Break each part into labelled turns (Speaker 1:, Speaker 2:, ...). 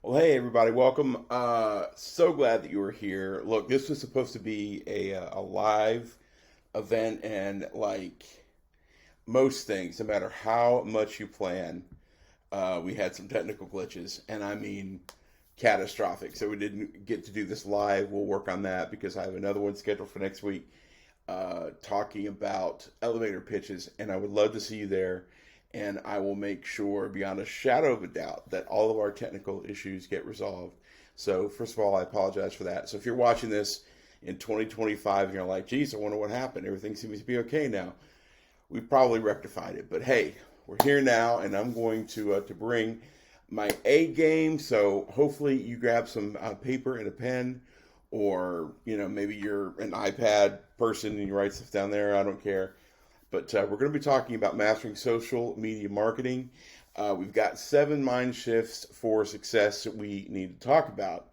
Speaker 1: Well, hey everybody, welcome. So glad that you were here. Look, this was supposed to be a live event, and like most things, no matter how much you plan, we had some technical glitches, and I mean catastrophic. So we didn't get to do this live. We'll work on that because I have another one scheduled for next week, talking about elevator pitches, and I would love to see you there. And I will make sure, beyond a shadow of a doubt, that all of our technical issues get resolved. So, first of all, I apologize for that. So, if you're watching this in 2025 and you're like, geez, I wonder what happened, everything seems to be okay now, we probably rectified it. But hey, we're here now, and I'm going to bring my A game. So, hopefully, you grab some paper and a pen, or maybe you're an iPad person and you write stuff down there. I don't care, but we're going to be talking about mastering social media marketing. We've got 7 mind shifts for success that we need to talk about.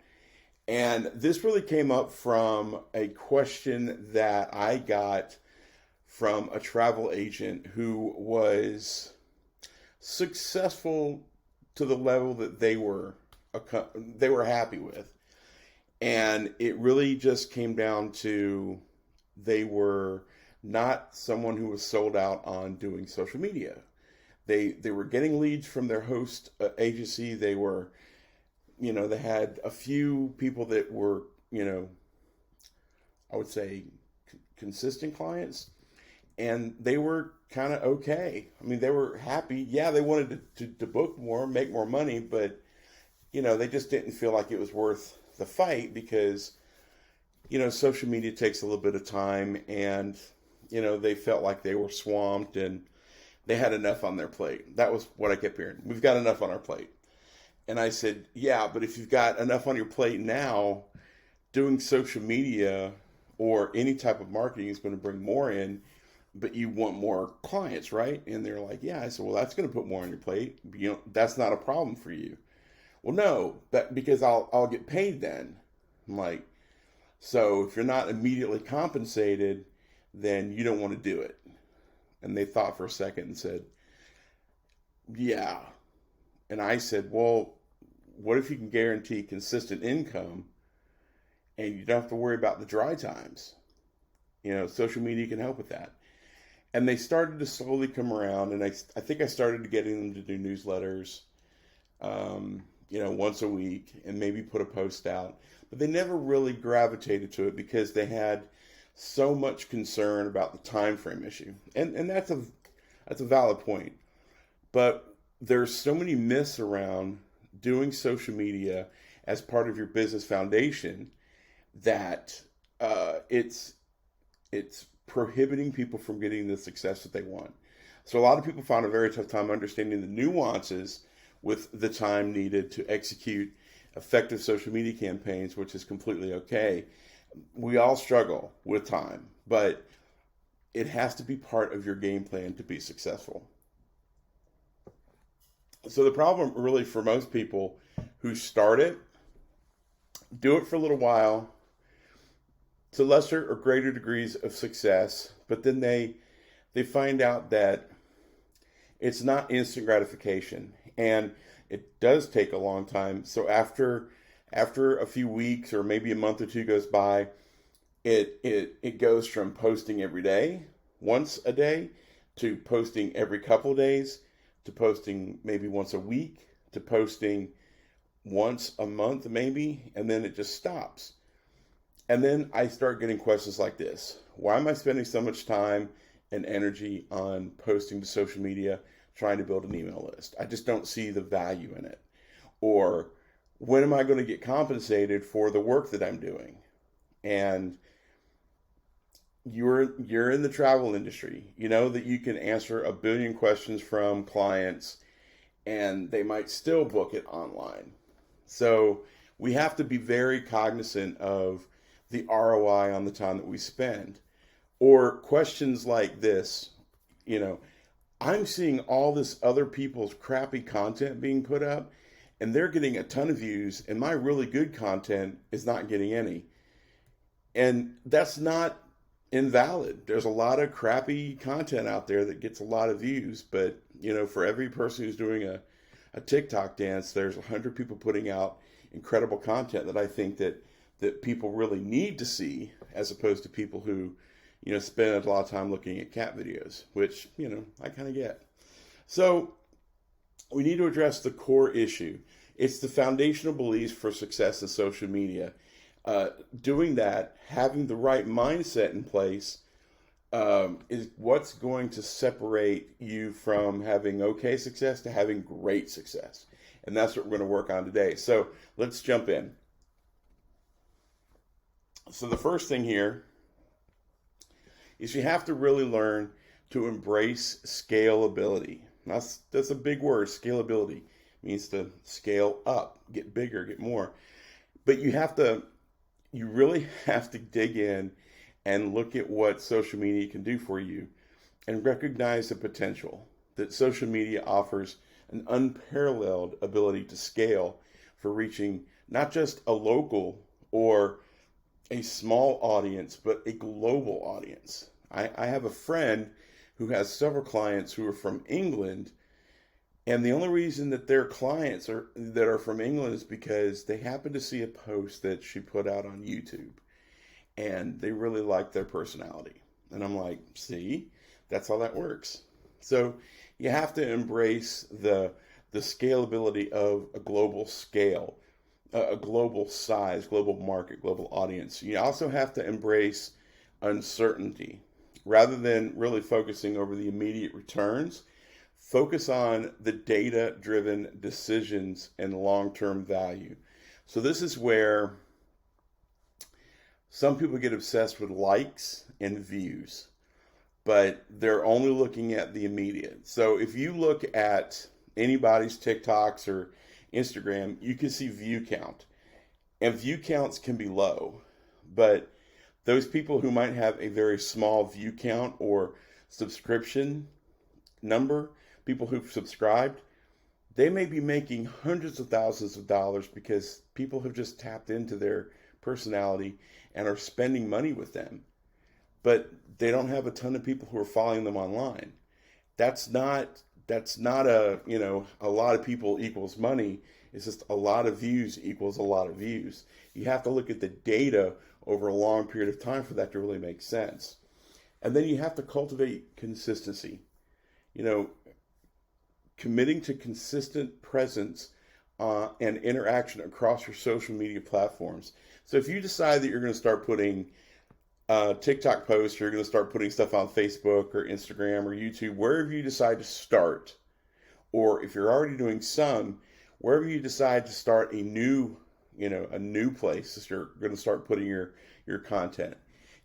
Speaker 1: And this really came up from a question that I got from a travel agent who was successful to the level that they were happy with. And it really just came down to they were not someone who was sold out on doing social media. They were getting leads from their host agency. They had a few people that were, I would say consistent clients, and they were kind of okay. I mean, they were happy. Yeah, they wanted to book more, make more money, but they just didn't feel like it was worth the fight because social media takes a little bit of time, and they felt like they were swamped and they had enough on their plate. That was what I kept hearing. We've got enough on our plate. And I said, yeah, but if you've got enough on your plate now, doing social media or any type of marketing is going to bring more in, but you want more clients, right? And they're like, yeah. I said, well, that's going to put more on your plate. That's not a problem for you. Well, no, because I'll get paid then. I'm like, so if you're not immediately compensated, then you don't want to do it. And they thought for a second and said, yeah. And I said, well, what if you can guarantee consistent income and you don't have to worry about the dry times? Social media can help with that. And they started to slowly come around, and I think I started getting them to do newsletters, once a week, and maybe put a post out. But they never really gravitated to it because they had so much concern about the time frame issue, and that's a valid point. But there's so many myths around doing social media as part of your business foundation that it's prohibiting people from getting the success that they want. So a lot of people found a very tough time understanding the nuances with the time needed to execute effective social media campaigns, which is completely okay. We all struggle with time, but it has to be part of your game plan to be successful. So the problem really for most people who start it, do it for a little while to lesser or greater degrees of success, but then they find out that it's not instant gratification, and it does take a long time. So after a few weeks or maybe a month or two goes by, it goes from posting every day, once a day, to posting every couple of days, to posting maybe once a week, to posting once a month maybe, and then it just stops. And then I start getting questions like this: why am I spending so much time and energy on posting to social media, trying to build an email list? I just don't see the value in it. Or when am I going to get compensated for the work that I'm doing? And you're in the travel industry. You know that you can answer a billion questions from clients and they might still book it online. So we have to be very cognizant of the ROI on the time that we spend. Or questions like this, you know, I'm seeing all this other people's crappy content being put up and they're getting a ton of views and my really good content is not getting any. And that's not invalid. There's a lot of crappy content out there that gets a lot of views, but for every person who's doing a a TikTok dance, there's 100 people putting out incredible content that I think that people really need to see, as opposed to people who, spend a lot of time looking at cat videos, which, I kind of get. So we need to address the core issue. It's the foundational beliefs for success in social media. Doing that, having the right mindset in place, is what's going to separate you from having okay success to having great success. And that's what we're going to work on today. So let's jump in. So the first thing here is you have to really learn to embrace scalability. That's a big word. Scalability it means to scale up, get bigger, get more. But you really have to dig in and look at what social media can do for you and recognize the potential that social media offers an unparalleled ability to scale for reaching not just a local or a small audience, but a global audience. I have a friend who has several clients who are from England, and the only reason that their clients that are from England is because they happen to see a post that she put out on YouTube, and they really like their personality. And I'm like, see, that's how that works. So you have to embrace the scalability of a global scale, a global size, global market, global audience. You also have to embrace uncertainty. Rather than really focusing over the immediate returns, focus on the data-driven decisions and long-term value. So this is where some people get obsessed with likes and views, but they're only looking at the immediate. So if you look at anybody's TikToks or Instagram, you can see view count. And view counts can be low, but those people who might have a very small view count or subscription number, people who've subscribed, they may be making hundreds of thousands of dollars because people have just tapped into their personality and are spending money with them. But they don't have a ton of people who are following them online. That's not a lot of people equals money. It's just a lot of views equals a lot of views. You have to look at the data over a long period of time for that to really make sense. And then you have to cultivate consistency. Committing to consistent presence and interaction across your social media platforms. So if you decide that you're going to start putting TikTok posts, you're going to start putting stuff on Facebook or Instagram or YouTube, wherever you decide to start, or if you're already doing some, wherever you decide to start a new place that you're going to start putting your content,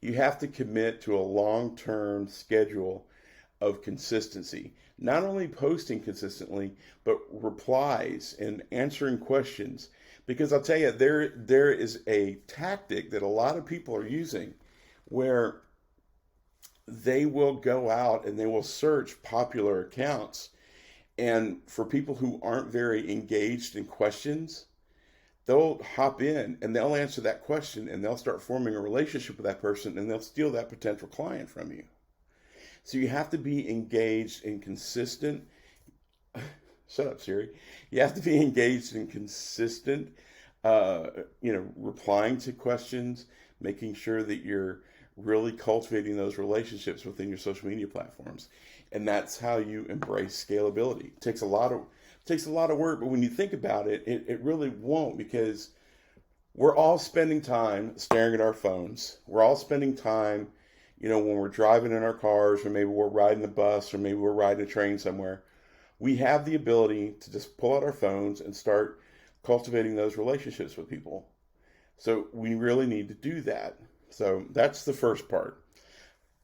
Speaker 1: you have to commit to a long-term schedule of consistency. Not only posting consistently, but replies and answering questions. Because I'll tell you, there is a tactic that a lot of people are using where they will go out and they will search popular accounts. And for people who aren't very engaged in questions, they'll hop in and they'll answer that question and they'll start forming a relationship with that person and they'll steal that potential client from you. So you have to be engaged and consistent. Shut up, Siri. You have to be engaged and consistent, replying to questions, making sure that you're really cultivating those relationships within your social media platforms. And that's how you embrace scalability. It takes a lot of work, but when you think about it, it really won't, because we're all spending time staring at our phones. We're all spending time, when we're driving in our cars, or maybe we're riding the bus, or maybe we're riding a train somewhere. We have the ability to just pull out our phones and start cultivating those relationships with people. So we really need to do that. So that's the first part.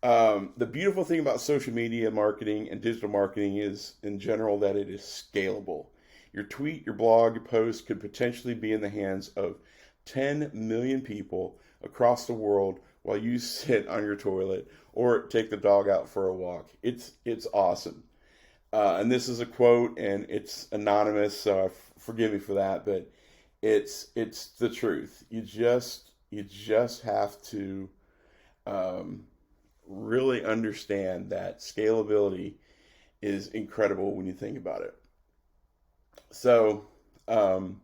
Speaker 1: The beautiful thing about social media marketing and digital marketing is, in general, that it is scalable. Your tweet, your blog, your post could potentially be in the hands of 10 million people across the world while you sit on your toilet or take the dog out for a walk. It's awesome. And this is a quote, and it's anonymous, so forgive me for that, but it's the truth. You just have to really understand that scalability is incredible when you think about it. So um,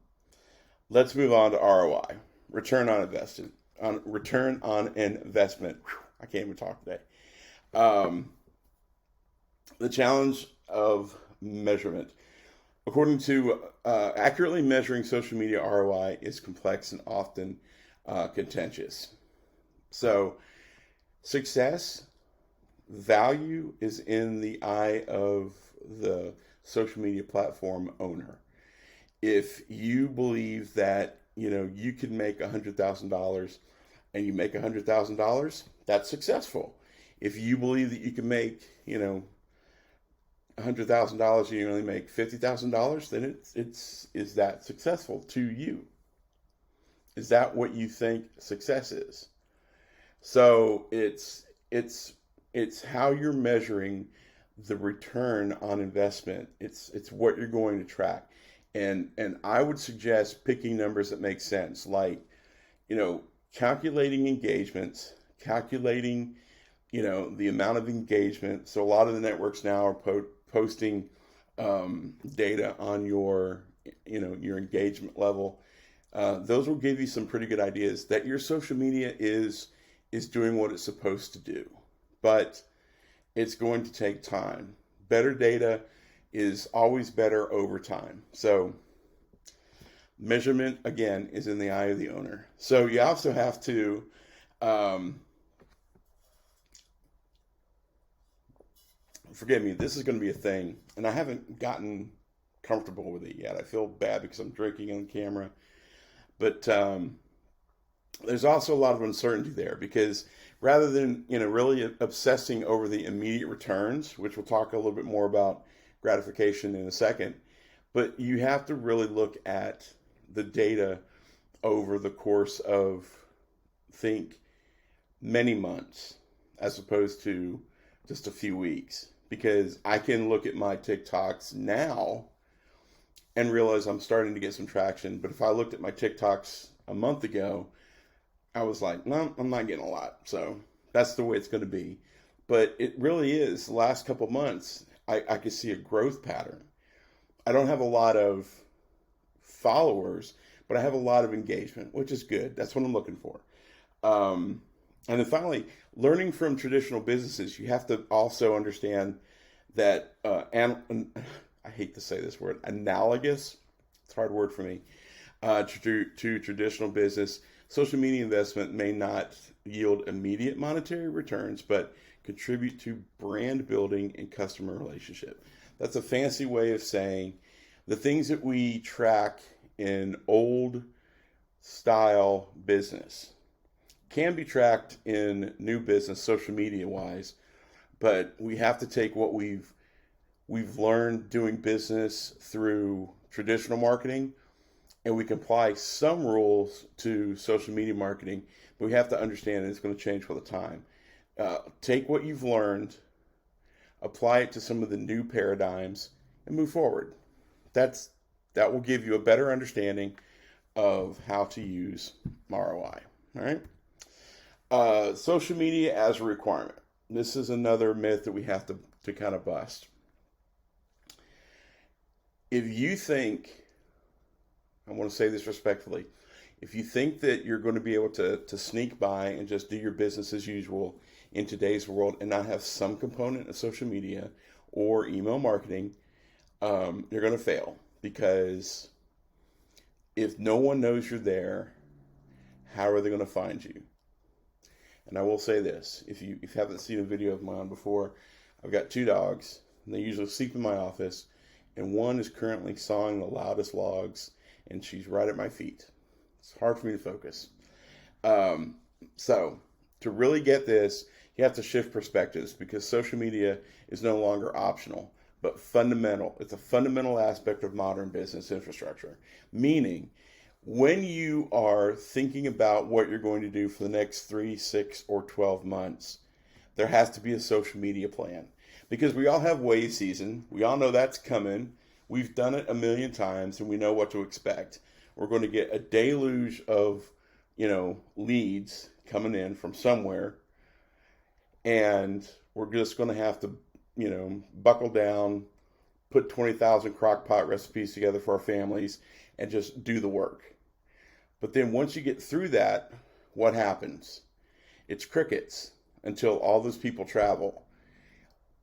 Speaker 1: let's move on to ROI, return on investment. Whew, I can't even talk today. Um, the challenge of measurement. According to accurately measuring social media ROI is complex and often contentious. So success value is in the eye of the social media platform owner. If you believe that you can make $100,000 and you make $100,000, that's successful. If you believe that you can make $100,000 and you only make $50,000, then it's is that successful to you? Is that what you think success is? So it's how you're measuring the return on investment. It's what you're going to track. And I would suggest picking numbers that make sense, like, calculating engagements, calculating, the amount of engagement. So a lot of the networks now are posting data on your engagement level. Those will give you some pretty good ideas that your social media is doing what it's supposed to do, but it's going to take time. Better data is always better over time. So measurement again is in the eye of the owner. So you also have to um, forgive me. This is going to be a thing, and I haven't gotten comfortable with it yet. I feel bad because I'm drinking on camera, but there's also a lot of uncertainty there because rather than really obsessing over the immediate returns, which we'll talk a little bit more about gratification in a second, but you have to really look at the data over the course of, think, many months as opposed to just a few weeks, because I can look at my TikToks now and realize I'm starting to get some traction, but if I looked at my TikToks a month ago, I was like, no, I'm not getting a lot. So that's the way it's going to be. But it really is the last couple months, I could see a growth pattern. I don't have a lot of followers, but I have a lot of engagement, which is good. That's what I'm looking for. And then finally, learning from traditional businesses, you have to also understand that, I hate to say this word, analogous, it's a hard word for me, to traditional business. Social media investment may not yield immediate monetary returns, but contribute to brand building and customer relationship. That's a fancy way of saying the things that we track in old style business can be tracked in new business, social media wise, but we have to take what we've learned doing business through traditional marketing, and we can apply some rules to social media marketing, but we have to understand that it's going to change all the time. Take what you've learned, apply it to some of the new paradigms, and move forward. That will give you a better understanding of how to use ROI. All right. Social media as a requirement. This is another myth that we have to kind of bust. If you think, I want to say this respectfully, if you think that you're going to be able to sneak by and just do your business as usual in today's world and not have some component of social media or email marketing, you're going to fail, because if no one knows you're there, how are they going to find you? And I will say this, if you haven't seen a video of mine before, I've got two dogs, and they usually sleep in my office, and one is currently sawing the loudest logs, and she's right at my feet. It's hard for me to focus. So to really get this, you have to shift perspectives, because social media is no longer optional, but fundamental. It's a fundamental aspect of modern business infrastructure. Meaning, when you are thinking about what you're going to do for the next 3, 6, or 12 months, there has to be a social media plan. Because we all have wave season. We all know that's coming. We've done it a million times, and we know what to expect. We're going to get a deluge of, leads coming in from somewhere, and we're just going to have to, buckle down, put 20,000 crock pot recipes together for our families and just do the work. But then once you get through that, what happens? It's crickets until all those people travel.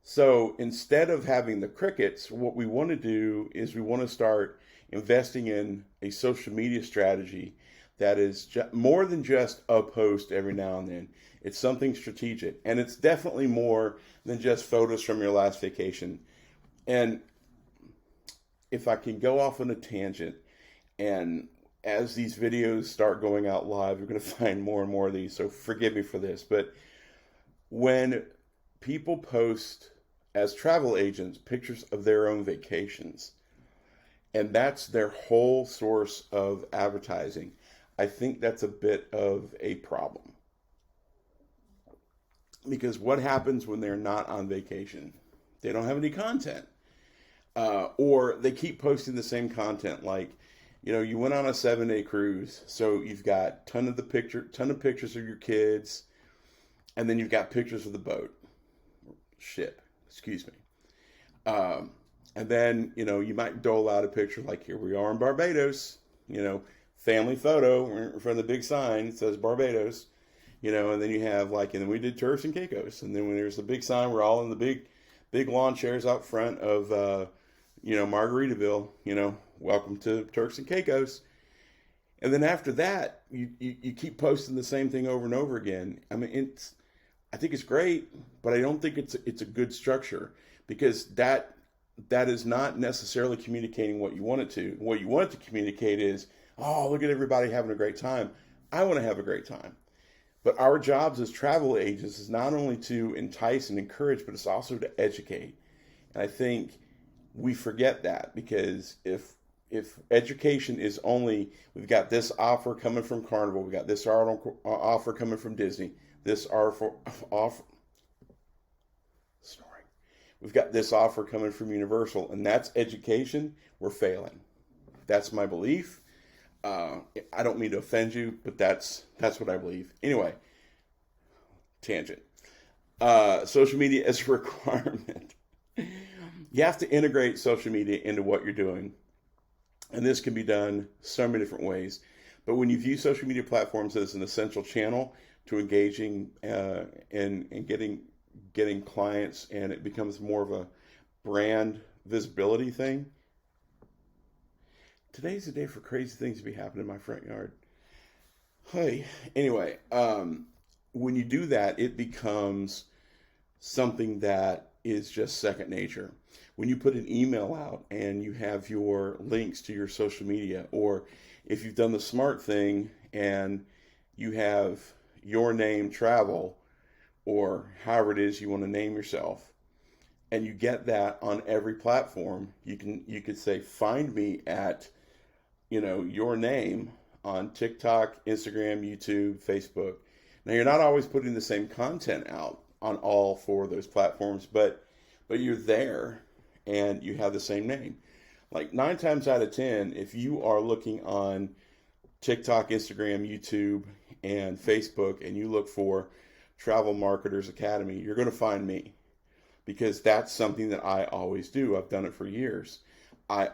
Speaker 1: So instead of having the crickets, what we want to do is we want to start investing in a social media strategy that is more than just a post every now and then. It's something strategic, and it's definitely more than just photos from your last vacation. And if I can go off on a tangent, and as these videos start going out live, you're going to find more and more of these, so forgive me for this. But when people post as travel agents pictures of their own vacations, and that's their whole source of advertising, I think that's a bit of a problem. Because what happens when they're not on vacation? They don't have any content. Or they keep posting the same content. Like, you went on a 7-day cruise, so you've got ton of pictures of your kids, and then you've got pictures of the boat. Ship, excuse me. And then, you might dole out a picture like, here we are in Barbados, family photo from the big sign that says Barbados, and then you have and then we did Turks and Caicos. And then when there's the big sign, we're all in the big lawn chairs out front of, Margaritaville, welcome to Turks and Caicos. And then after that, you keep posting the same thing over and over again. I mean, I think it's great, but I don't think it's a good structure, because that is not necessarily communicating what you want it to. What you want it to communicate is, oh, look at everybody having a great time. I want to have a great time. But our jobs as travel agents is not only to entice and encourage, but it's also to educate. And I think we forget that, because if education is only, we've got this offer coming from Carnival, we got this offer coming from Disney, we've got this offer coming from Universal, and that's education, we're failing. That's my belief. I don't mean to offend you, but that's what I believe. Anyway, tangent. Social media is a requirement. You have to integrate social media into what you're doing. And this can be done so many different ways. But when you view social media platforms as an essential channel to engaging and getting clients, and it becomes more of a brand visibility thing. Today's the day for crazy things to be happening in my front yard. Hey, anyway, when you do that, it becomes something that is just second nature. When you put an email out and you have your links to your social media, or if you've done the smart thing and you have your name travel, or however it is you want to name yourself, and you get that on every platform, you could say, find me at, your name on TikTok, Instagram, YouTube, Facebook. Now, you're not always putting the same content out on all 4 of those platforms, but you're there and you have the same name. Like 9 times out of 10, if you are looking on TikTok, Instagram, YouTube, and Facebook, and you look for Travel Marketers Academy, you're going to find me, because that's something that I always do. I've done it for years. My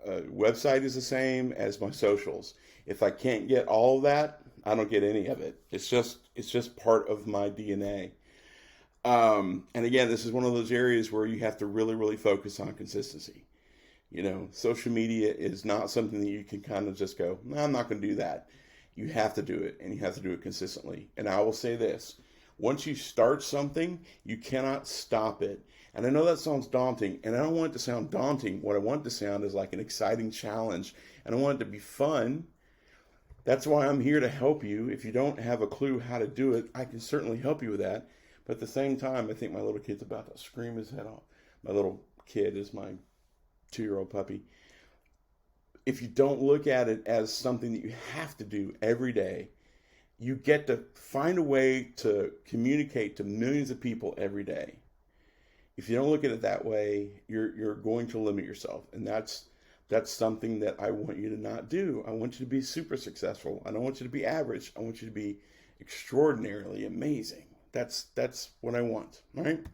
Speaker 1: website is the same as my socials. If I can't get all of that, I don't get any of it. It's just part of my DNA. And again, this is one of those areas where you have to really, really focus on consistency. Social media is not something that you can kind of just go, no, I'm not going to do that. You have to do it, and you have to do it consistently. And I will say this, once you start something, you cannot stop it. And I know that sounds daunting, and I don't want it to sound daunting. What I want it to sound is like an exciting challenge, and I want it to be fun. That's why I'm here to help you. If you don't have a clue how to do it, I can certainly help you with that. But at the same time, I think my little kid's about to scream his head off. My little kid is my 2-year-old puppy. If you don't look at it as something that you have to do every day, you get to find a way to communicate to millions of people every day. If you don't look at it that way, you're going to limit yourself. And that's something that I want you to not do. I want you to be super successful. I don't want you to be average. I want you to be extraordinarily amazing. That's what I want, all right?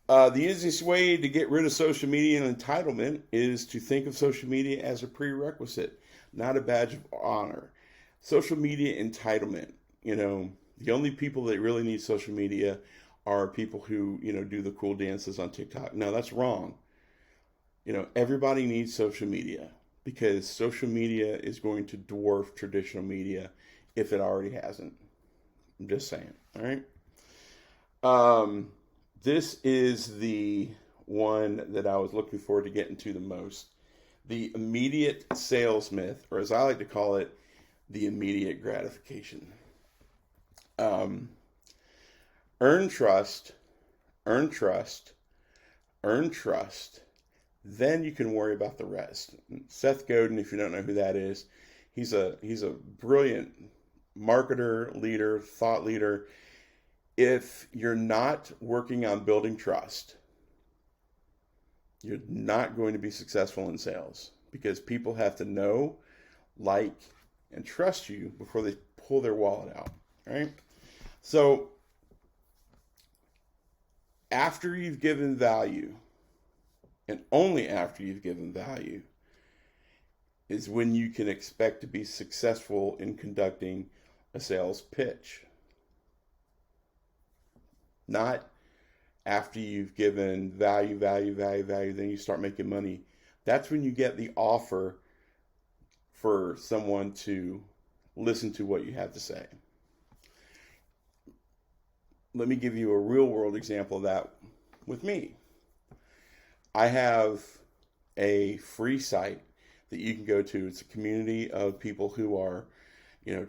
Speaker 1: The easiest way to get rid of social media and entitlement is to think of social media as a prerequisite, not a badge of honor. Social media entitlement, the only people that really need social media are people who, do the cool dances on TikTok. No, that's wrong. Everybody needs social media because social media is going to dwarf traditional media if it already hasn't. I'm just saying. All right. This is the one that I was looking forward to getting to the most. The immediate sales myth, or as I like to call it, the immediate gratification. Earn trust, earn trust, earn trust. Then you can worry about the rest. Seth Godin, if you don't know who that is, he's a brilliant marketer, leader, thought leader. If you're not working on building trust, you're not going to be successful in sales because people have to know, like, and trust you before they pull their wallet out, right? So after you've given value, and only after you've given value, is when you can expect to be successful in conducting a sales pitch. Not after you've given value, then you start making money. That's when you get the offer for someone to listen to what you have to say. Let me give you a real world example of that with me. I have a free site that you can go to. It's a community of people who are,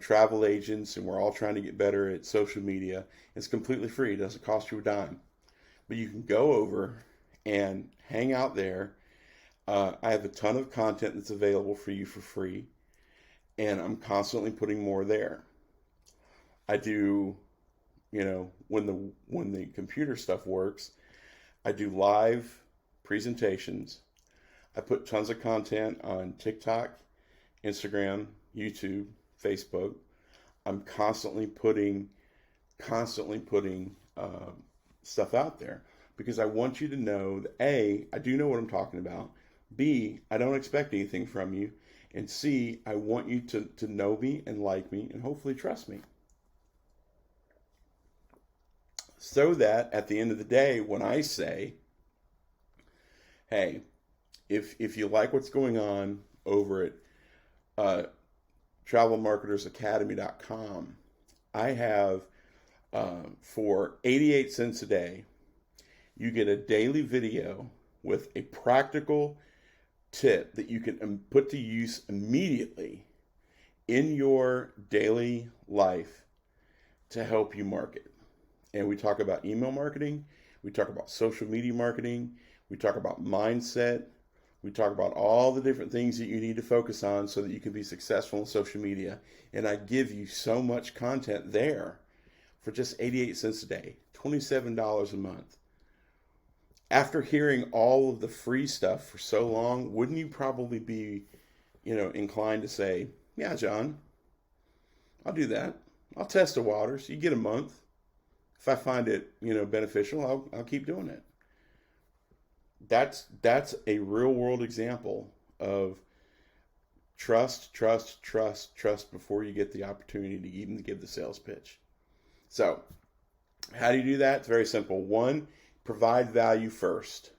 Speaker 1: travel agents, and we're all trying to get better at social media. It's completely free. It doesn't cost you a dime. But you can go over and hang out there. I have a ton of content that's available for you for free, and I'm constantly putting more there. I do, when the computer stuff works, I do live presentations. I put tons of content on TikTok, Instagram, YouTube, Facebook. I'm constantly putting stuff out there because I want you to know that A, I do know what I'm talking about. B, I don't expect anything from you. And C, I want you to know me and like me and hopefully trust me. So that at the end of the day, when I say, hey, if you like what's going on over at travelmarketersacademy.com, I have for 88 cents a day, you get a daily video with a practical tip that you can put to use immediately in your daily life to help you market. And we talk about email marketing, we talk about social media marketing, we talk about mindset, we talk about all the different things that you need to focus on so that you can be successful in social media. And I give you so much content there for just 88 cents a day, $27 a month. After hearing all of the free stuff for so long, wouldn't you probably be, inclined to say, yeah, John, I'll do that. I'll test the waters. You get a month. If I find it, beneficial, I'll keep doing it. That's a real world example of trust before you get the opportunity to even give the sales pitch. So, how do you do that? It's very simple. One, provide value first.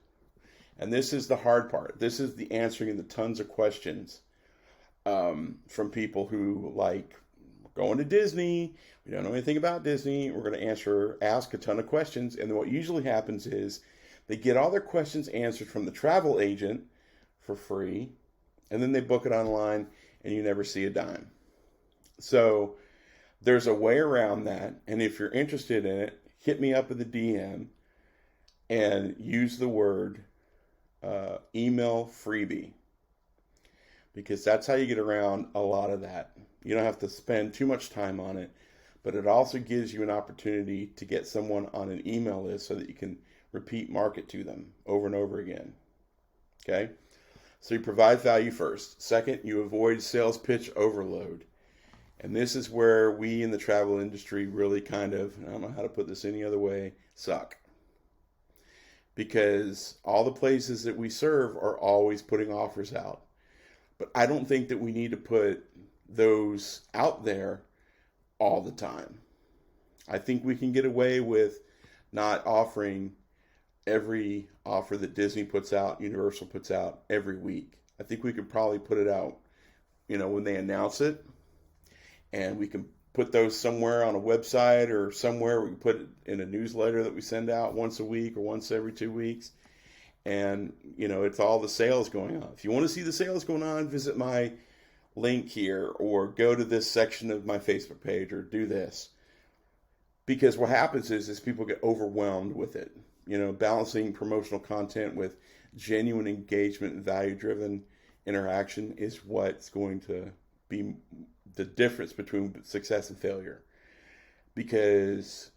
Speaker 1: And this is the hard part. This is the answering the tons of questions from people who like going to Disney. We don't know anything about Disney. We're going to ask a ton of questions. And then what usually happens is they get all their questions answered from the travel agent for free. And then they book it online and you never see a dime. So there's a way around that. And if you're interested in it, hit me up in the DM and use the word email freebie, because that's how you get around a lot of that. You don't have to spend too much time on it, but it also gives you an opportunity to get someone on an email list so that you can repeat market to them over and over again. Okay? So you provide value first. Second, you avoid sales pitch overload. And this is where we in the travel industry really kind of, I don't know how to put this any other way, suck. because all the places that we serve are always putting offers out. But I don't think that we need to put those out there all the time. I think we can get away with not offering every offer that Disney puts out, Universal puts out every week. I think we could probably put it out, when they announce it, and we can put those somewhere on a website or somewhere. We can put it in a newsletter that we send out once a week or once every 2 weeks. And, it's all the sales going on. If you want to see the sales going on, visit my link here or go to this section of my Facebook page or do this. Because what happens is people get overwhelmed with it. Balancing promotional content with genuine engagement and value-driven interaction is what's going to be the difference between success and failure. Because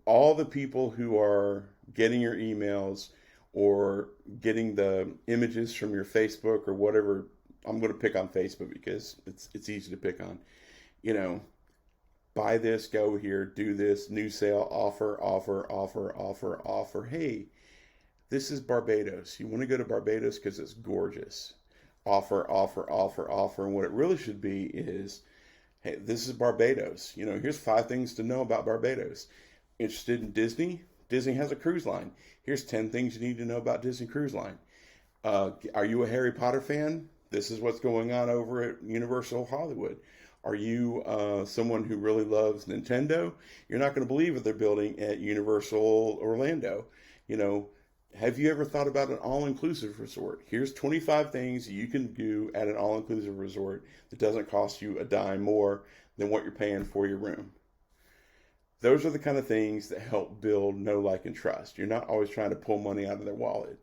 Speaker 1: all the people who are getting your emails or getting the images from your Facebook or whatever, I'm going to pick on Facebook because it's easy to pick on, buy this, go here, do this, new sale, offer, offer, offer, offer, offer. Hey, this is Barbados. You want to go to Barbados because it's gorgeous. Offer, offer, offer, offer. And what it really should be is, hey, this is Barbados. Here's 5 things to know about Barbados. Interested in Disney? Disney has a cruise line. Here's 10 things you need to know about Disney Cruise Line. Are you a Harry Potter fan? This is what's going on over at Universal Hollywood. Are you someone who really loves Nintendo? You're not going to believe what they're building at Universal Orlando. Have you ever thought about an all-inclusive resort? Here's 25 things you can do at an all-inclusive resort that doesn't cost you a dime more than what you're paying for your room. Those are the kind of things that help build know, like, and trust. You're not always trying to pull money out of their wallet.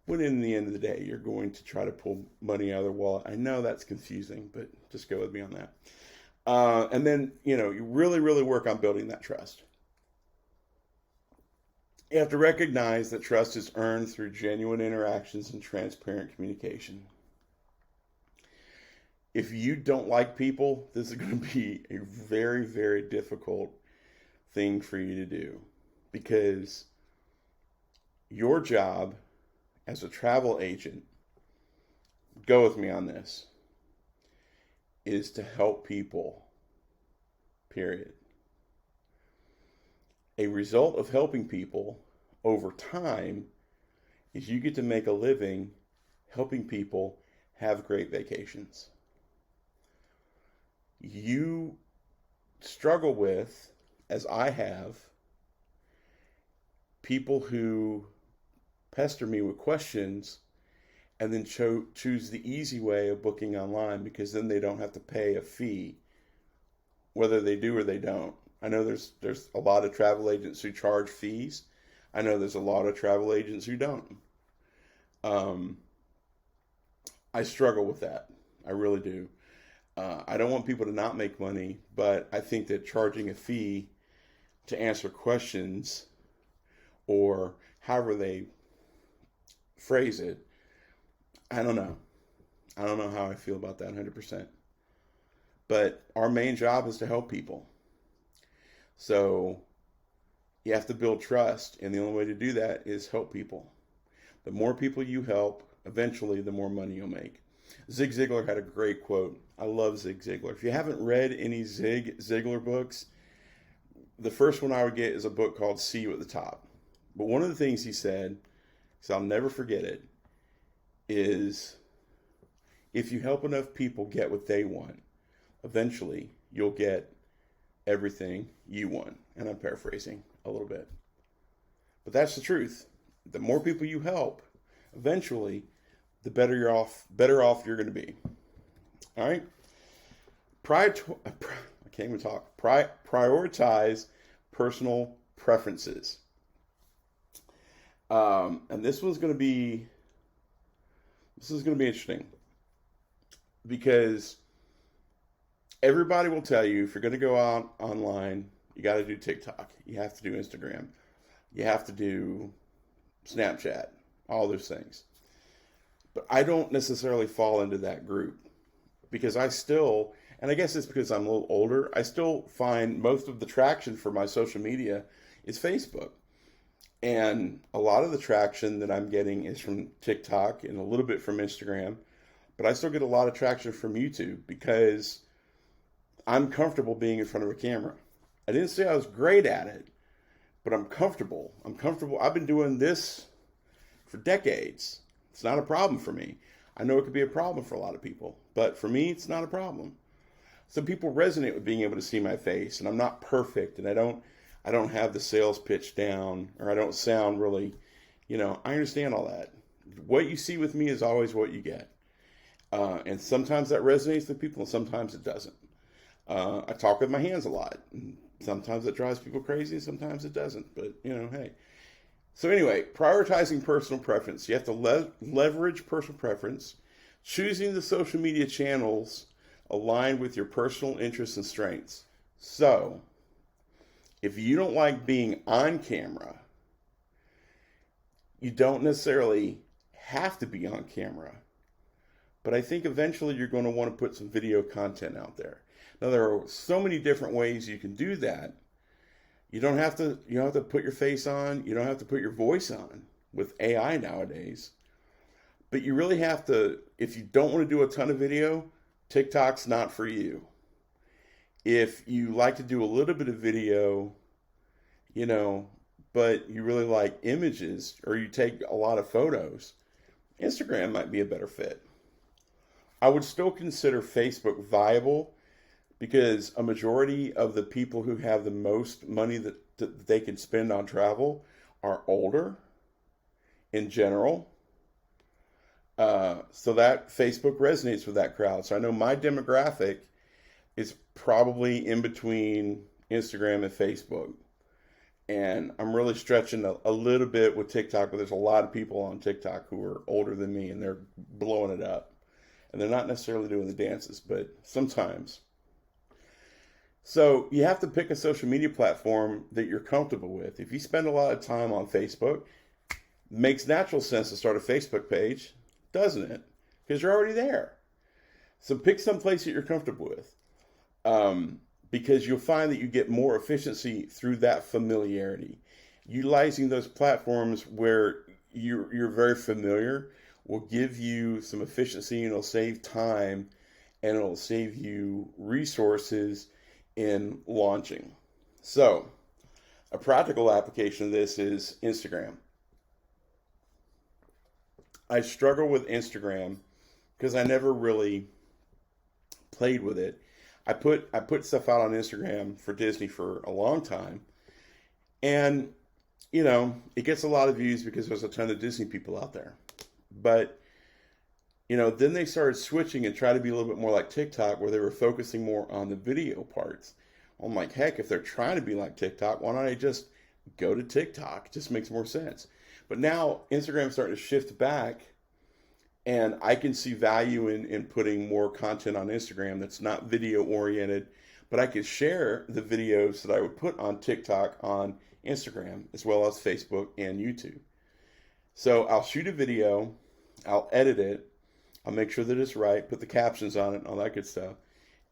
Speaker 1: When in the end of the day, you're going to try to pull money out of their wallet. I know that's confusing, but just go with me on that. And then, you really, really work on building that trust. You have to recognize that trust is earned through genuine interactions and transparent communication. If you don't like people, this is going to be a very, very difficult thing for you to do, because your job as a travel agent, go with me on this, is to help people, period. A result of helping people over time is you get to make a living helping people have great vacations. You struggle with, as I have, people who pester me with questions and then choose the easy way of booking online, because then they don't have to pay a fee, whether they do or they don't. I know there's a lot of travel agents who charge fees. I know there's a lot of travel agents who don't. I struggle with that. I really do. I don't want people to not make money, but I think that charging a fee to answer questions, or however they phrase it, I don't know. I don't know how I feel about that 100%. But our main job is to help people. So you have to build trust, and the only way to do that is help people. The more people you help, eventually the more money you'll make. Zig Ziglar had a great quote. I love Zig Ziglar. If you haven't read any Zig Ziglar books, the first one I would get is a book called See You at the Top. But one of the things he said, because I'll never forget it, is if you help enough people get what they want, eventually you'll get everything you want. And I'm paraphrasing a little bit. But that's the truth. The more people you help, eventually, the better off you're going to be. All right? I can't even talk. Prioritize personal preferences. And this is going to be interesting, because everybody will tell you, if you're going to go out online, you got to do TikTok. You have to do Instagram. You have to do Snapchat, all those things. But I don't necessarily fall into that group, because I still, and I guess it's because I'm a little older, I still find most of the traction for my social media is Facebook. And a lot of the traction that I'm getting is from TikTok and a little bit from Instagram, but I still get a lot of traction from YouTube because I'm comfortable being in front of a camera. I didn't say I was great at it, but I'm comfortable. I'm comfortable. I've been doing this for decades. It's not a problem for me. I know it could be a problem for a lot of people, but for me, it's not a problem. Some people resonate with being able to see my face, and I'm not perfect, and I don't have the sales pitch down, or I don't sound really, I understand all that. What you see with me is always what you get. And sometimes that resonates with people, and sometimes it doesn't. I talk with my hands a lot. And sometimes it drives people crazy, and sometimes it doesn't. But, hey. So anyway, prioritizing personal preference. You have to leverage personal preference, choosing the social media channels aligned with your personal interests and strengths. So, if you don't like being on camera, you don't necessarily have to be on camera. But I think eventually you're going to want to put some video content out there. Now, there are so many different ways you can do that. You don't have to put your face on. You don't have to put your voice on with AI nowadays. But you really have to, if you don't want to do a ton of video, TikTok's not for you. If you like to do a little bit of video, but you really like images or you take a lot of photos, Instagram might be a better fit. I would still consider Facebook viable because a majority of the people who have the most money that they can spend on travel are older in general. So that Facebook resonates with that crowd. So I know my demographic is probably in between Instagram and Facebook. And I'm really stretching a little bit with TikTok, but there's a lot of people on TikTok who are older than me and they're blowing it up. And they're not necessarily doing the dances, but sometimes. So you have to pick a social media platform that you're comfortable with. If you spend a lot of time on Facebook, it makes natural sense to start a Facebook page, doesn't it? Because you're already there. So pick some place that you're comfortable with. Because you'll find that you get more efficiency through that familiarity. Utilizing those platforms where you're very familiar will give you some efficiency and it'll save time and it'll save you resources in launching. So, a practical application of this is Instagram. I struggle with Instagram because I never really played with it. I put stuff out on Instagram for Disney for a long time, and it gets a lot of views because there's a ton of Disney people out there. But then they started switching and try to be a little bit more like TikTok, where they were focusing more on the video parts. I'm like, heck, if they're trying to be like TikTok, why don't I just go to TikTok? It just makes more sense. But now Instagram's starting to shift back, and I can see value in putting more content on Instagram that's not video oriented, but I can share the videos that I would put on TikTok on Instagram, as well as Facebook and YouTube. So I'll shoot a video, I'll edit it, I'll make sure that it's right, put the captions on it, and all that good stuff.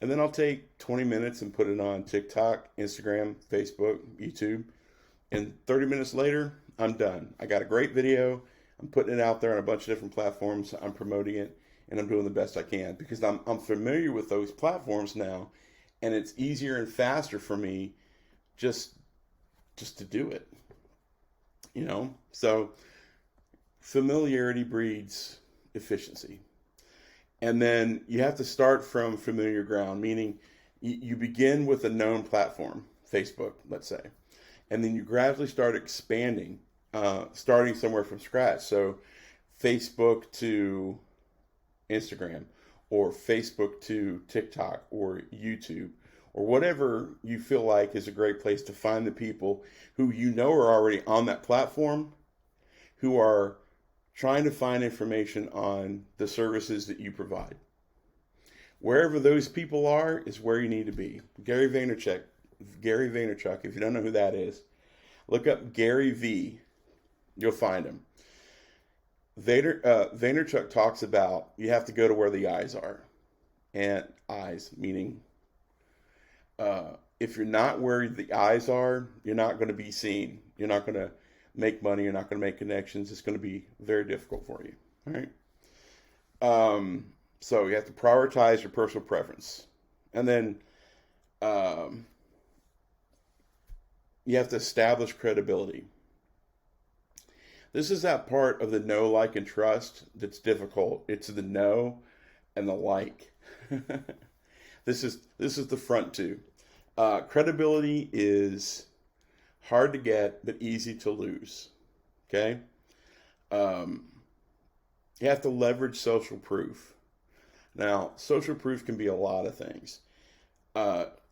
Speaker 1: And then I'll take 20 minutes and put it on TikTok, Instagram, Facebook, YouTube. And 30 minutes later, I'm done. I got a great video. I'm putting it out there on a bunch of different platforms. I'm promoting it, and I'm doing the best I can because I'm familiar with those platforms now, and it's easier and faster for me just to do it. So familiarity breeds efficiency. And then you have to start from familiar ground, meaning you begin with a known platform, Facebook, let's say, and then you gradually start expanding, starting somewhere from scratch. So Facebook to Instagram, or Facebook to TikTok, or YouTube, or whatever you feel like is a great place to find the people who are already on that platform, who are trying to find information on the services that you provide. Wherever those people are is where you need to be. Gary Vaynerchuk, if you don't know who that is, look up Gary V. You'll find him. Vaynerchuk talks about you have to go to where the eyes are. And eyes, meaning if you're not where the eyes are, you're not going to be seen. You're not going to make money, you're not going to make connections. It's going to be very difficult for you. All right. So you have to prioritize your personal preference, and then um, you have to establish credibility. This is that part of the know, like, and trust that's difficult. It's the know and the like. This is the front two. Credibility is hard to get but easy to lose. Okay. Um, you have to leverage social proof. Now, social proof can be a lot of things.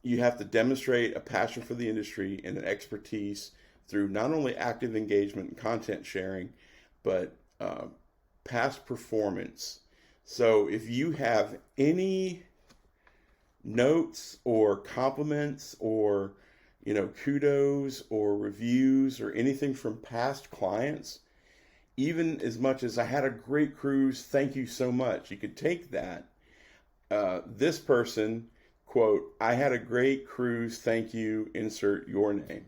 Speaker 1: You have to demonstrate a passion for the industry and an expertise through not only active engagement and content sharing, but past performance. So if you have any notes or compliments or kudos or reviews or anything from past clients, even as much as I had a great cruise, thank you so much, you could take that. This person, quote, I had a great cruise, thank you, insert your name.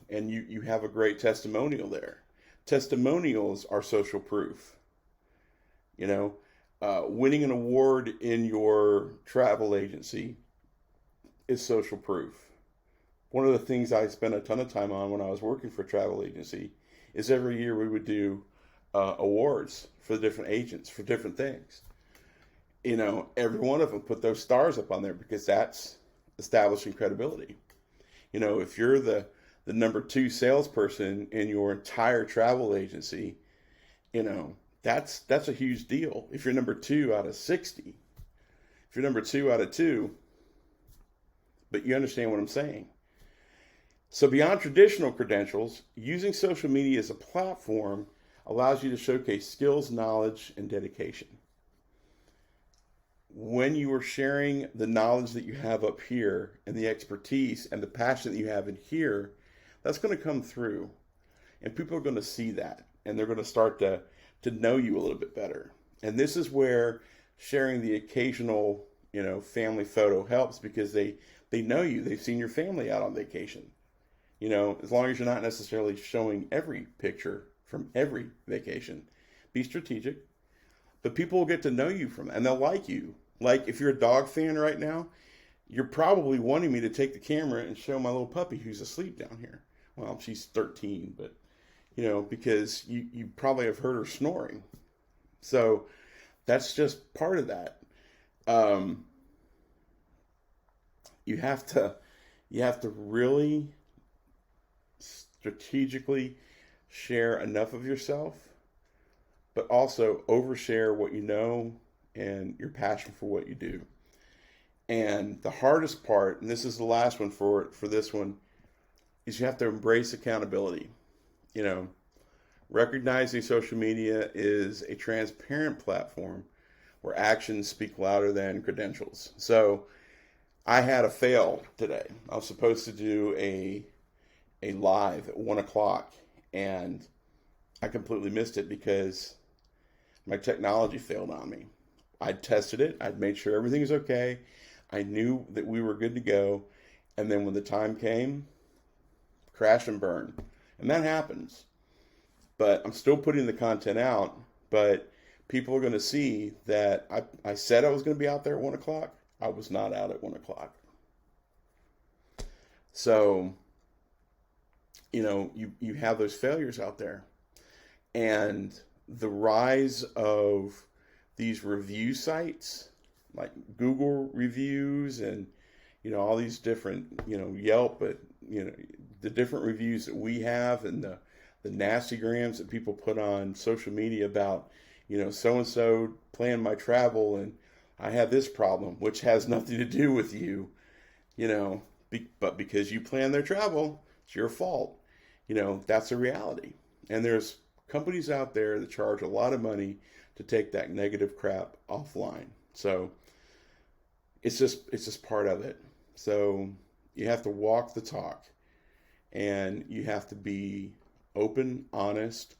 Speaker 1: And you have a great testimonial there. Testimonials are social proof. Winning an award in your travel agency is social proof. One of the things I spent a ton of time on when I was working for a travel agency is every year we would do awards for the different agents for different things. Every one of them put those stars up on there because that's establishing credibility. If you're the number 2 salesperson in your entire travel agency, that's a huge deal. If you're number 2 out of 60, if you're number 2 out of 2, but you understand what I'm saying. So beyond traditional credentials, using social media as a platform allows you to showcase skills, knowledge, and dedication. When you are sharing the knowledge that you have up here and the expertise and the passion that you have in here, that's going to come through. And people are going to see that. And they're going to start to know you a little bit better. And this is where sharing the occasional, family photo helps, because they know you. They've seen your family out on vacation. As long as you're not necessarily showing every picture from every vacation, be strategic. But people will get to know you from that, and they'll like you. Like if you're a dog fan right now, you're probably wanting me to take the camera and show my little puppy who's asleep down here. Well, she's 13, but because you probably have heard her snoring. So that's just part of that. You have to really strategically share enough of yourself, but also overshare what you know and your passion for what you do. And the hardest part, and this is the last one for this one, is you have to embrace accountability. Recognizing social media is a transparent platform where actions speak louder than credentials. So I had a fail today. I was supposed to do a live at 1:00, and I completely missed it because my technology failed on me. I'd tested it. I'd made sure everything was okay. I knew that we were good to go. And then when the time came, crash and burn. And that happens. But I'm still putting the content out. But people are going to see that I said I was going to be out there at 1:00. I was not out at 1:00. So, you have those failures out there. And the rise of these review sites like Google reviews and all these different Yelp, but the different reviews that we have, and the nasty grams that people put on social media about so and so planned my travel and I have this problem, which has nothing to do with you, but because you planned their travel, it's your fault. That's a reality. And there's companies out there that charge a lot of money to take that negative crap offline. So it's just part of it. So you have to walk the talk, and you have to be open, honest,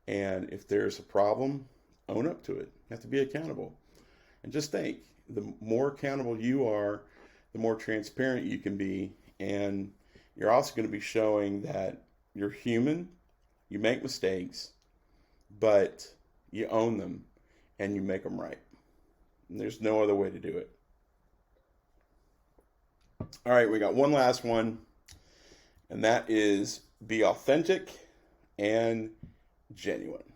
Speaker 1: and if there's a problem, own up to it. You have to be accountable. And just think, the more accountable you are, the more transparent you can be, and you're also going to be showing that You're human. You make mistakes, but you own them and you make them right. And there's no other way to do it. All right, we got one last one, and that is be authentic and genuine.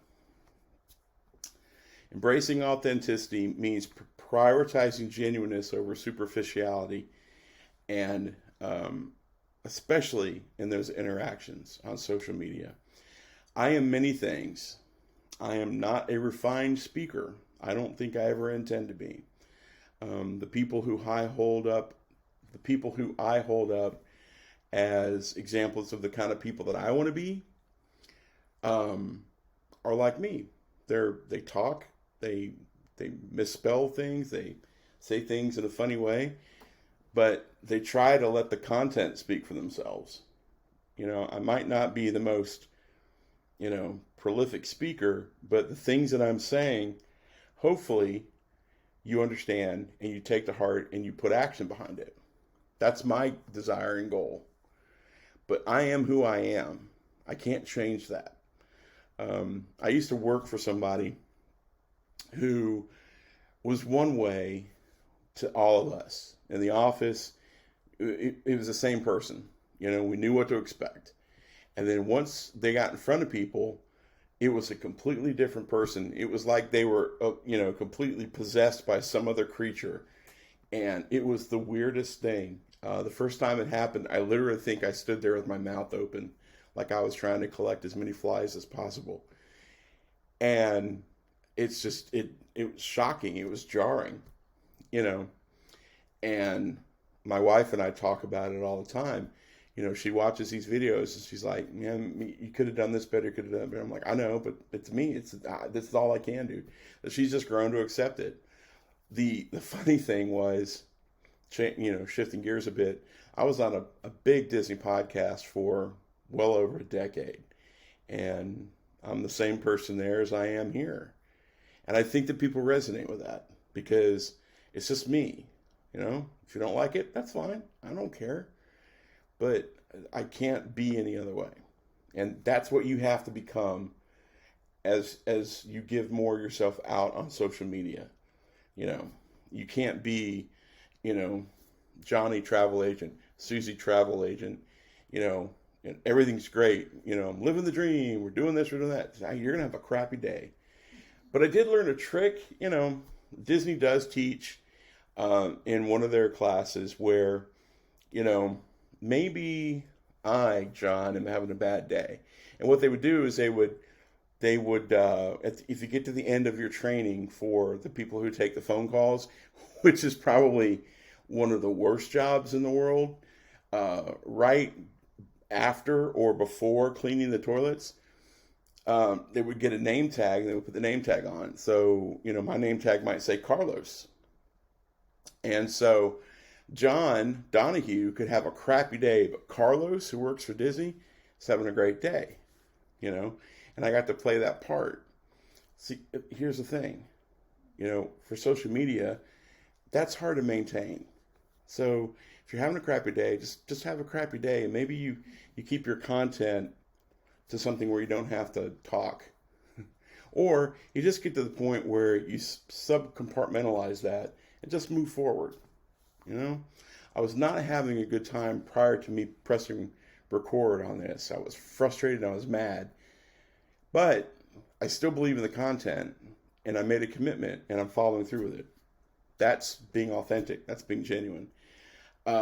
Speaker 1: Embracing authenticity means prioritizing genuineness over superficiality, and especially in those interactions on social media. I am many things. I am not a refined speaker. I don't think I ever intend to be. The people who I hold up as examples of the kind of people that I want to be, are like me. They talk, they misspell things, they say things in a funny way, but they try to let the content speak for themselves. I might not be the most, prolific speaker, but the things that I'm saying, hopefully you understand and you take to heart and you put action behind it. That's my desire and goal. But I am who I am. I can't change that. I used to work for somebody who was one way to all of us. In the office, it was the same person. We knew what to expect. And then once they got in front of people, it was a completely different person. It was like they were, completely possessed by some other creature. And it was the weirdest thing. The first time it happened, I literally think I stood there with my mouth open, like I was trying to collect as many flies as possible. And it's just, it was shocking. It was jarring, and my wife and I talk about it all the time. She watches these videos and she's like, man, you could have done this better, could have done it better. I'm like, I know, but it's me. This is all I can do. But she's just grown to accept it. The funny thing was, shifting gears a bit, I was on a big Disney podcast for well over a decade. And I'm the same person there as I am here. And I think that people resonate with that because it's just me. If you don't like it, that's fine. I don't care. But I can't be any other way. And that's what you have to become as you give more of yourself out on social media. You can't be, Johnny travel agent, Susie travel agent, and everything's great. I'm living the dream. We're doing this, we're doing that. You're going to have a crappy day. But I did learn a trick. Disney does teach in one of their classes where, maybe I, John, am having a bad day. And what they would do is they would, if you get to the end of your training for the people who take the phone calls, which is probably one of the worst jobs in the world, right after or before cleaning the toilets, they would get a name tag and they would put the name tag on. So, my name tag might say Carlos. And so John Donahue could have a crappy day, but Carlos, who works for Disney, is having a great day, and I got to play that part. See, here's the thing, for social media, that's hard to maintain. So if you're having a crappy day, just have a crappy day, and maybe you keep your content to something where you don't have to talk. Or you just get to the point where you sub-compartmentalize that and just move forward. I was not having a good time prior to me pressing record on this. I was frustrated, I was mad. But I still believe in the content, and I made a commitment, and I'm following through with it. That's being authentic. That's being genuine. We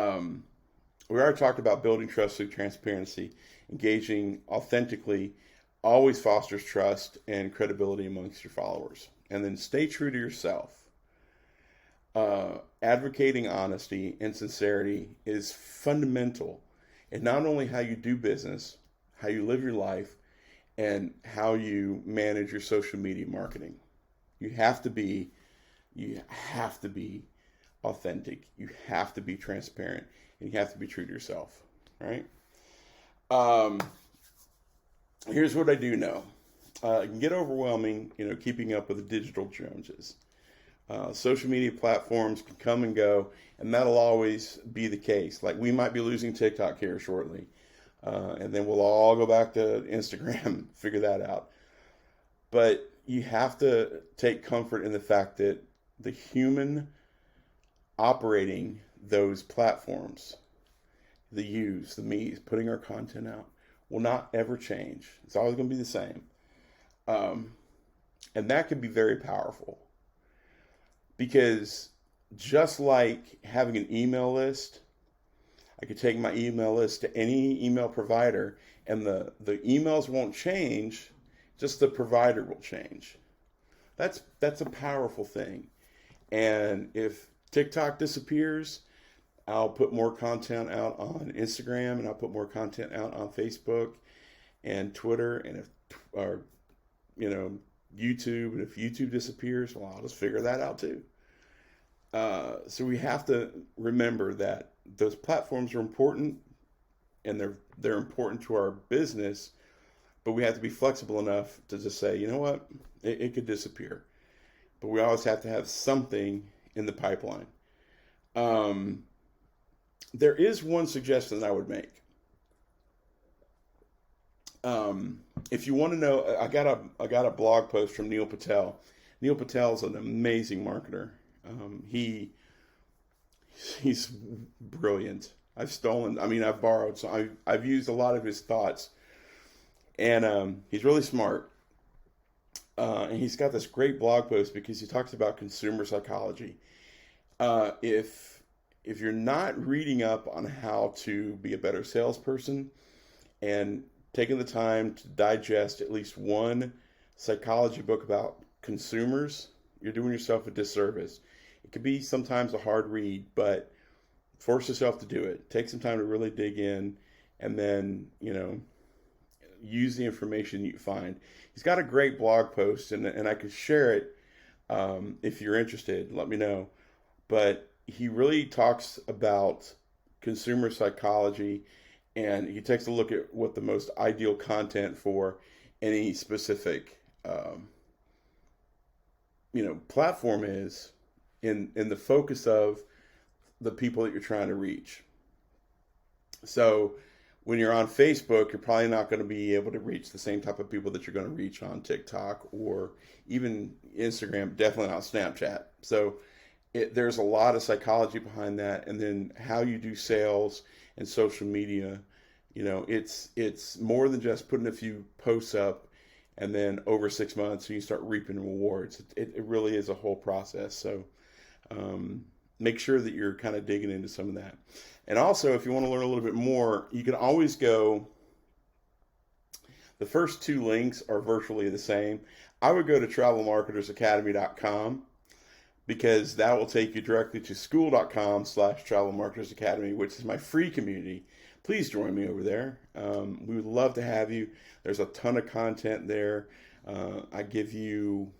Speaker 1: already talked about building trust through transparency. Engaging authentically always fosters trust and credibility amongst your followers. And then stay true to yourself. Advocating honesty and sincerity is fundamental in not only how you do business, how you live your life, and how you manage your social media marketing. You have to be authentic. You have to be transparent, and you have to be true to yourself, right? Here's what I do know. It can get overwhelming, keeping up with the digital Joneses. Social media platforms can come and go, and that'll always be the case. Like, we might be losing TikTok here shortly. and then we'll all go back to Instagram, figure that out. But you have to take comfort in the fact that the human operating those platforms, the yous, the me's, putting our content out, will not ever change. It's always going to be the same. And that can be very powerful because just like having an email list, I could take my email list to any email provider and the emails won't change, just the provider will change. That's a powerful thing. And if TikTok disappears, I'll put more content out on Instagram and I'll put more content out on Facebook and Twitter and if or YouTube. And if YouTube disappears, well, I'll just figure that out too. So we have to remember that those platforms are important and they're important to our business, but we have to be flexible enough to just say, you know what, it could disappear, but we always have to have something in the pipeline. There is one suggestion that I would make. If you want to know, I got a blog post from Neil Patel. Neil Patel is an amazing marketer. He's brilliant. I've borrowed, so I've used a lot of his thoughts, and he's really smart. And he's got this great blog post because he talks about consumer psychology. If you're not reading up on how to be a better salesperson and taking the time to digest at least one psychology book about consumers, you're doing yourself a disservice. It can be sometimes a hard read, but force yourself to do it. Take some time to really dig in and then, use the information you find. He's got a great blog post and I could share it if you're interested. Let me know. But he really talks about consumer psychology and he takes a look at what the most ideal content for any specific platform is in the focus of the people that you're trying to reach. So when you're on Facebook, you're probably not going to be able to reach the same type of people that you're going to reach on TikTok or even Instagram, definitely not Snapchat. So there's a lot of psychology behind that. And then how you do sales and social media, it's more than just putting a few posts up and then over 6 months you start reaping rewards. It really is a whole process. So make sure that you're kind of digging into some of that. And also, if you want to learn a little bit more, you can always go, the first two links are virtually the same. I would go to travelmarketersacademy.com because that will take you directly to school.com/travelmarketersacademy, which is my free community. Please join me over there. We would love to have you. There's a ton of content there. I give you,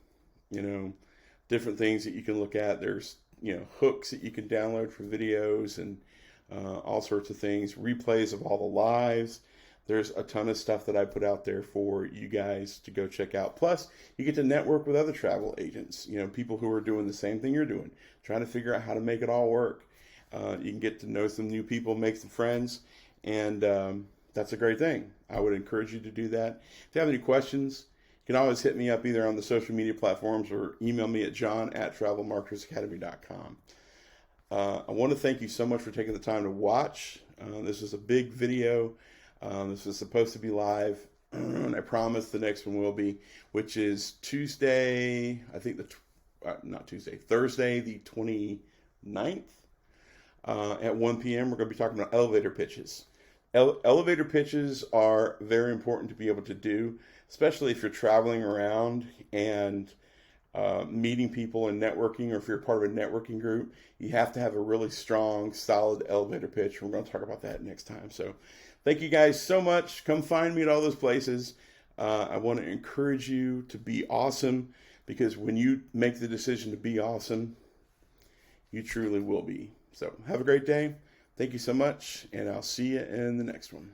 Speaker 1: different things that you can look at. There's, hooks that you can download for videos and all sorts of things, replays of all the lives. There's a ton of stuff that I put out there for you guys to go check out. Plus, you get to network with other travel agents, people who are doing the same thing you're doing, trying to figure out how to make it all work. You can get to know some new people, make some friends, and that's a great thing. I would encourage you to do that. If you have any questions, you can always hit me up either on the social media platforms or email me at john@travelmarketersacademy.com. I want to thank you so much for taking the time to watch. This is a big video. This is supposed to be live, and I promise the next one will be, which is Tuesday, Thursday the 29th at 1 p.m. We're going to be talking about elevator pitches. Elevator pitches are very important to be able to do, especially if you're traveling around and meeting people and networking, or if you're part of a networking group. You have to have a really strong, solid elevator pitch. We're going to talk about that next time. So thank you guys so much. Come find me at all those places. I want to encourage you to be awesome, because when you make the decision to be awesome, you truly will be. So have a great day. Thank you so much, and I'll see you in the next one.